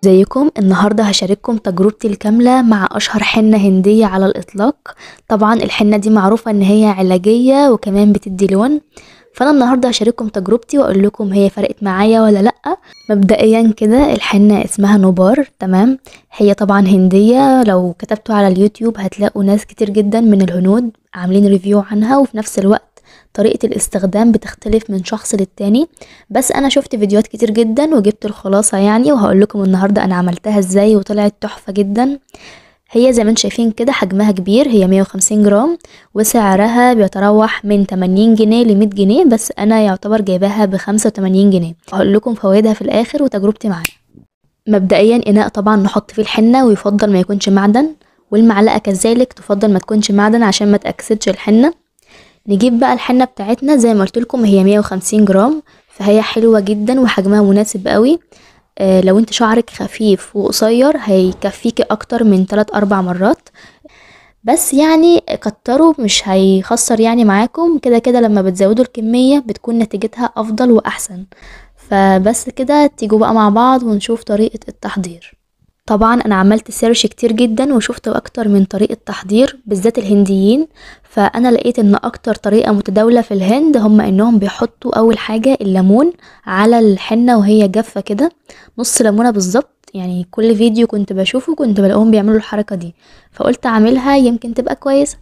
ازيكم؟ النهاردة هشارككم تجربتي الكاملة مع أشهر حنة هندية على الإطلاق. طبعا الحنة دي معروفة إن هي علاجية وكمان بتدي لون، فأنا النهاردة هشارككم تجربتي وأقول لكم هي فرقت معايا ولا لأ. مبدئيا كده الحنة اسمها نوبار، تمام؟ هي طبعا هندية، لو كتبتوا على اليوتيوب هتلاقوا ناس كتير جدا من الهنود عاملين ريفيو عنها، وفي نفس الوقت طريقة الاستخدام بتختلف من شخص للتاني. بس انا شفت فيديوهات كتير جدا وجبت الخلاصة يعني، وهقول لكم النهاردة انا عملتها ازاي وطلعت تحفة جدا. هي زي ما انتم شايفين كده حجمها كبير، هي 150 جرام وسعرها بيتراوح من 80 جنيه ل 100 جنيه، بس انا يعتبر جايباها ب 85 جنيه. هقول لكم فوائدها في الاخر وتجربتي معاها. مبدئيا اناء طبعا نحط فيه الحنة، ويفضل ما يكونش معدن، والمعلقة كذلك تفضل ما تكونش معدن عشان ما تأكسدش الحنة. نجيب بقى الحنة بتاعتنا، زي ما قلت لكم هي 150 جرام، فهي حلوة جدا وحجمها مناسب قوي. لو انت شعرك خفيف وقصير هيكفيكي اكتر من 3-4 مرات، بس يعني كتروا مش هيخسر يعني معاكم، كده كده لما بتزودوا الكمية بتكون نتيجتها افضل واحسن. فبس كده تيجوا بقى مع بعض ونشوف طريقة التحضير. طبعا انا عملت سيرش كتير جدا وشفت اكتر من طريقة تحضير بالذات الهنديين، فانا لقيت ان اكتر طريقة متداولة في الهند هم انهم بيحطوا اول حاجة الليمون على الحنة وهي جافة كده، نص ليمونة بالظبط. يعني كل فيديو كنت بشوفه كنت بلاقيهم بيعملوا الحركة دي، فقلت اعملها يمكن تبقى كويسة.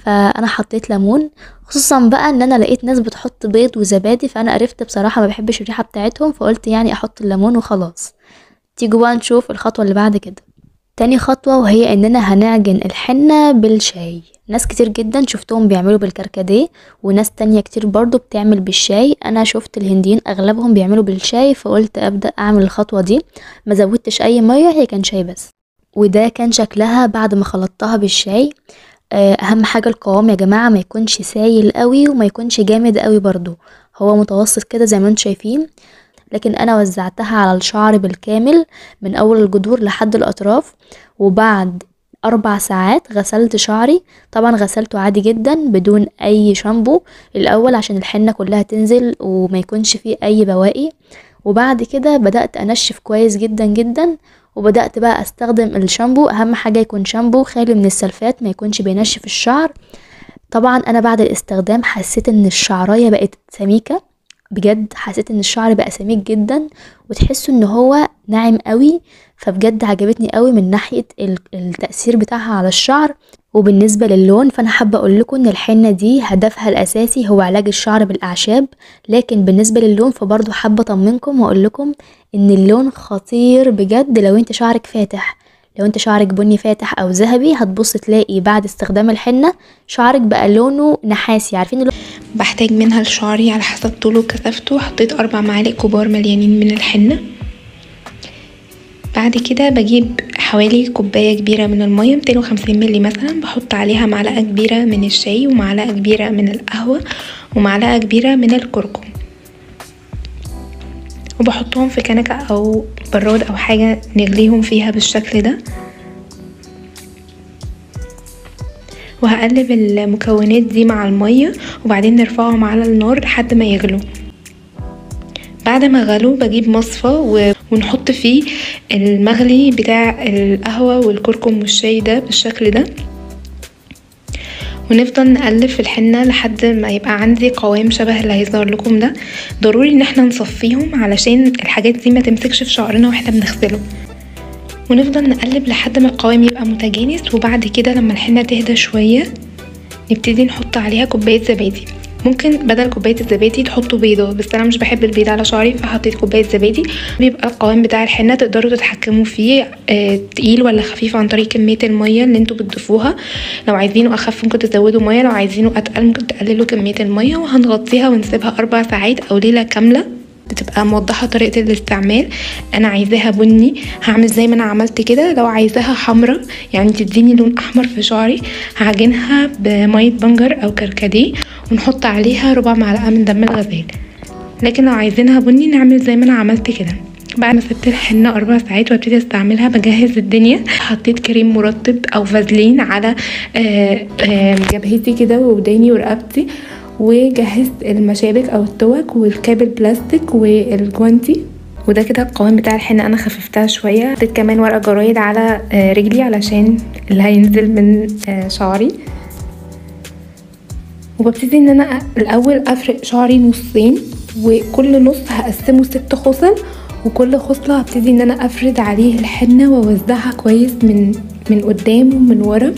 فانا حطيت ليمون، خصوصا بقى ان انا لقيت ناس بتحط بيض وزبادي، فانا قرفت بصراحة ما بحبش الريحة بتاعتهم، فقلت يعني احط الليمون وخلاص. تيجوا بقى نشوف الخطوة اللي بعد كده. تاني خطوة وهي اننا هنعجن الحنة بالشاي. ناس كتير جدا شفتهم بيعملوا بالكركديه، وناس تانية كتير برضو بتعمل بالشاي. انا شفت الهنديين اغلبهم بيعملوا بالشاي، فقلت ابدأ اعمل الخطوة دي. ما زودتش اي مية، هي كان شاي بس. وده كان شكلها بعد ما خلطتها بالشاي. اهم حاجة القوام يا جماعة، ما يكونش سايل قوي وما يكونش جامد قوي برضو، هو متوسط كده زي ما انتم شايفين. لكن انا وزعتها على الشعر بالكامل من اول الجذور لحد الاطراف. وبعد 4 ساعات غسلت شعري، طبعا غسلته عادي جدا بدون اي شامبو الاول عشان الحنة كلها تنزل وما يكونش فيه اي بواقي. وبعد كده بدأت انشف كويس جدا جدا، وبدأت بقى استخدم الشامبو. اهم حاجة يكون شامبو خالي من السلفات، ما يكونش بينشف الشعر. طبعا انا بعد الاستخدام حسيت ان الشعراية بقت سميكة، بجد حسيت ان الشعر بقى سميك جدا وتحسوا ان هو ناعم قوي. فبجد عجبتني قوي من ناحية التأثير بتاعها على الشعر. وبالنسبة للون، فانا حابة اقول لكم ان الحنة دي هدفها الاساسي هو علاج الشعر بالاعشاب، لكن بالنسبة للون فبرضو حابة اطمنكم واقول لكم ان اللون خطير بجد. لو انت شعرك فاتح، لو انت شعرك بني فاتح او ذهبي، هتبص تلاقي بعد استخدام الحنة شعرك بقى لونه نحاسي. عارفين بحتاج منها لشعري على حسب طوله وكثافته. حطيت 4 معالق كبار مليانين من الحنة. بعد كده بجيب حوالي كوباية كبيرة من المية 250 ملي مثلا، بحط عليها معلقة كبيرة من الشاي ومعلقة كبيرة من القهوة ومعلقة كبيرة من الكركم، وبحطهم في كنكة او براد او حاجة نغليهم فيها بالشكل ده. وهقلب المكونات دي مع المية وبعدين نرفعهم على النار لحد ما يغلوا. بعد ما غلوا بجيب مصفى ونحط فيه المغلي بتاع القهوة والكركم والشاي ده بالشكل ده، ونفضل نقلب في الحنة لحد ما يبقى عندي قوام شبه اللي هيظهر لكم ده. ضروري ان احنا نصفيهم علشان الحاجات دي ما تمسكش في شعرنا واحنا بنغسله، ونفضل نقلب لحد ما القوام يبقى متجانس. وبعد كده لما الحنة تهدى شوية نبتدي نحط عليها كوباية زبادي. ممكن بدل كوبايه الزبادي تحطوا بيضه، بس انا مش بحب البيض على شعري فحطيت كوبايه زبادي. بيبقى القوام بتاع الحنه تقدروا تتحكموا فيه تقيل ولا خفيف عن طريق كميه الميه اللي انتوا بتضيفوها. لو عايزينه اخف ممكن تزودوا ميه، لو عايزينه اتقل ممكن تقللوا كميه الميه. وهنغطيها ونسيبها 4 ساعات او ليله كامله. بتبقى موضحه طريقه الاستعمال. انا عايزاها بني هعمل زي ما انا عملت كده، لو عايزاها حمراء يعني تديني لون احمر في شعري هعجنها بميه بنجر او كركديه ونحط عليها 4 معلقه من دم الغزال. لكن لو عايزينها بني نعمل زي ما انا عملت كده. بعد ما سبت الحنه 4 ساعات وابتدي استعملها بجهز الدنيا. حطيت كريم مرطب او فازلين على جبهتي كده ووداني ورقبتي، وجهزت المشابك او التوك والكاب البلاستيك والجوانتي وده كده القوام بتاع الحنة. انا خففتها شويه، حطيت كمان ورقه جرايد على رجلي علشان اللي هينزل من شعري. وببتدي ان انا الاول افرق شعري نصين، وكل نص هقسمه 6 خصل، وكل خصله هبتدي ان انا افرد عليه الحنه واوزعها كويس من قدام ومن ورا،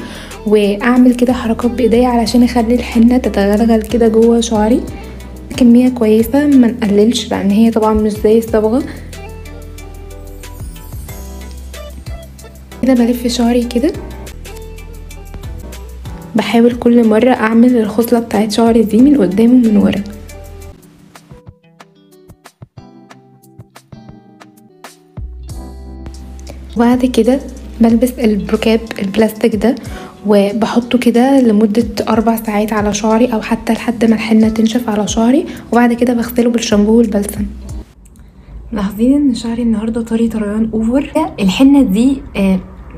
واعمل كده حركات بايديا علشان اخلي الحنه تتغلغل كده جوه شعري. كميه كويسه ما نقللش، لان هي طبعا مش زي الصبغه. كده بلف شعري كده، بحاول كل مره اعمل الخصله بتاعت شعري دي من قدام ومن ورا. وبعد كده بلبس البروكاب البلاستيك ده وبحطه كده لمدة 4 ساعات على شعري، او حتى لحد ما الحنة تنشف على شعري، وبعد كده بغسله بالشامبو والبلسم. ملاحظين ان شعري النهارده طريان اوفر. الحنة دي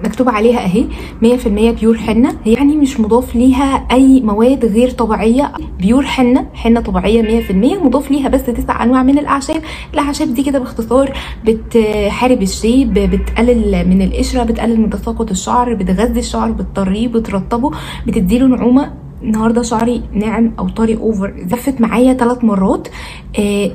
مكتوب عليها اهي 100% بيور حنة، يعني مش مضاف ليها اي مواد غير طبيعية، بيور حنة طبيعية 100%، مضاف ليها بس 9 انواع من الاعشاب. الاعشاب دي كده باختصار بتحارب الشيب، بتقلل من القشرة، بتقلل من تساقط الشعر، بتغذي الشعر، بتطريه، بترطبه، بتديله نعومة. النهارده شعري ناعم او طري اوفر، زفت معايا 3 مرات.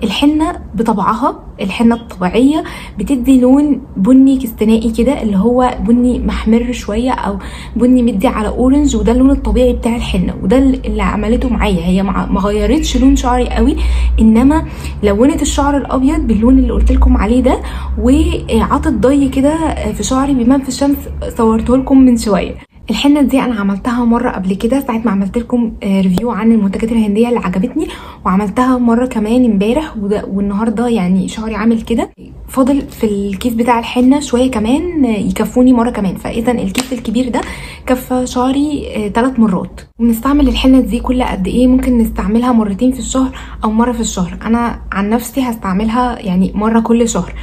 الحنه بطبعها، الحنه الطبيعيه بتدي لون بني كستنائي كده، اللي هو بني محمر شويه او بني مدي على اورنج، وده اللون الطبيعي بتاع الحنه، وده اللي عملته معايا. هي ما غيرتش لون شعري قوي، انما لونت الشعر الابيض باللون اللي قلت لكم عليه ده، وعطت ضي كده في شعري بيبان في الشمس، صورته لكم من شويه. الحنه دي انا عملتها مره قبل كده ساعه ما عملت لكم ريفيو عن المنتجات الهنديه اللي عجبتني، وعملتها مره كمان امبارح، والنهارده يعني شعري عامل كده. فاضل في الكيس بتاع الحنه شويه كمان يكفوني مره كمان، فاذا الكيس الكبير ده كفى شعري 3 مرات. بنستعمل الحنه دي كل قد ايه؟ ممكن نستعملها مرتين في الشهر او مره في الشهر. انا عن نفسي هستعملها يعني مره كل شهر،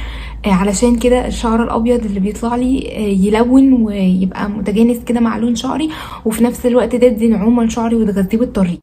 علشان كده الشعر الابيض اللي بيطلع لي يلون ويبقى متجانس كده مع لون شعري، وفي نفس الوقت تدي نعومه لشعري وتغذيه بالطريق.